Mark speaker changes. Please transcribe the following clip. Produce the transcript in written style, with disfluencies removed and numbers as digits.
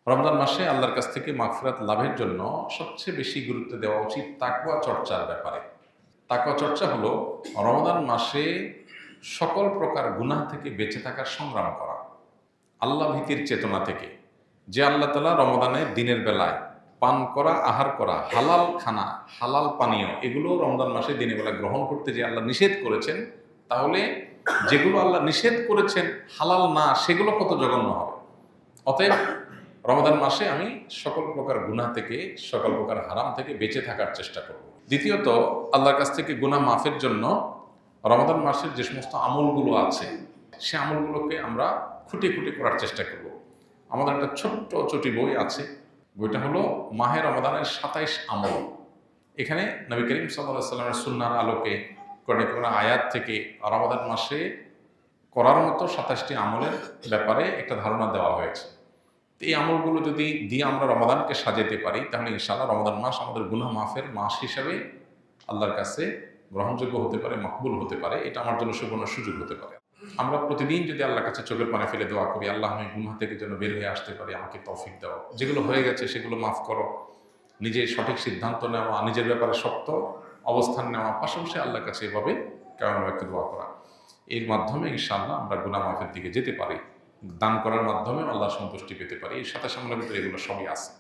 Speaker 1: রমজান মাসে আল্লাহর কাছ থেকে মাগফিরাত লাভের জন্য সবচেয়ে বেশি গুরুত্ব দেওয়া উচিত তাকওয়া চর্চার ব্যাপারে। তাকওয়া চর্চা হলো রমজান মাসে সকল প্রকার গুনাহ থেকে বেঁচে থাকার সংগ্রাম করা, আল্লাহ ভীতির চেতনা থেকে। যে আল্লাহ তাআলা রমজানের দিনের বেলায় পান করা, আহার করা, হালাল খানা, হালাল পানীয় এগুলো রমজান মাসে দিনের বেলা গ্রহণ করতে যে আল্লাহ নিষেধ করেছেন, তাহলে যেগুলো আল্লাহ নিষেধ করেছেন হালাল না, সেগুলো কত জঘন্য হবে। অতএব রমজান মাসে আমি সকল প্রকার গুনাহ থেকে, সকল প্রকার হারাম থেকে বেঁচে থাকার চেষ্টা করব। দ্বিতীয়ত, আল্লাহর কাছ থেকে গুনাহ মাফের জন্য রমজান মাসের যে সমস্ত আমলগুলো আছে, সে আমলগুলোকে আমরা খুঁটে খুঁটে করার চেষ্টা করব। আমাদের একটা ছোট্ট চটি বই আছে, বইটা হলো মাহে রমাদানের 27 আমল। এখানে নবী করিম সাল্লাল্লাহু আলাইহি ওয়াসাল্লামের সুন্নাহর আলোকে কোরআনে কোন আয়াত থেকে রমাদান মাসে করার মতো 27টি আমলের ব্যাপারে একটা ধারণা দেওয়া হয়েছে। এই আমলগুলো যদি দিয়ে আমরা রমাদানকে সাজাতে পারি, তাহলে ইনশাআল্লাহ রমাদান মাস আমাদের গুনাহ মাফের মাস হিসাবে আল্লাহর কাছে গ্রহণযোগ্য হতে পারে, মকবুল হতে পারে। এটা আমার জন্য সুবর্ণ সুযোগ হতে পারে। আমরা প্রতিদিন যদি আল্লাহর কাছে চোখের পানি ফেলে দোয়া করি, আল্লাহ আমি গুনাহ থেকে যেন বের হয়ে আসতে পারি, আমাকে তৌফিক দাও, যেগুলো হয়ে গেছে সেগুলো মাফ করো, নিজের সঠিক সিদ্ধান্ত নেওয়া, নিজের ব্যাপারে শক্ত অবস্থান নেওয়া, পাশাপাশি আল্লাহর কাছে এভাবে কেমন একটা দোয়া করা, এর মাধ্যমে ইনশাআল্লাহ আমরা গুনাহ মাফের দিকে যেতে পারি। দান করার মাধ্যমে আল্লাহ সন্তুষ্টি পেতে পারি। এর সাথে সামনের ভিতরে এগুলো সবই আছে।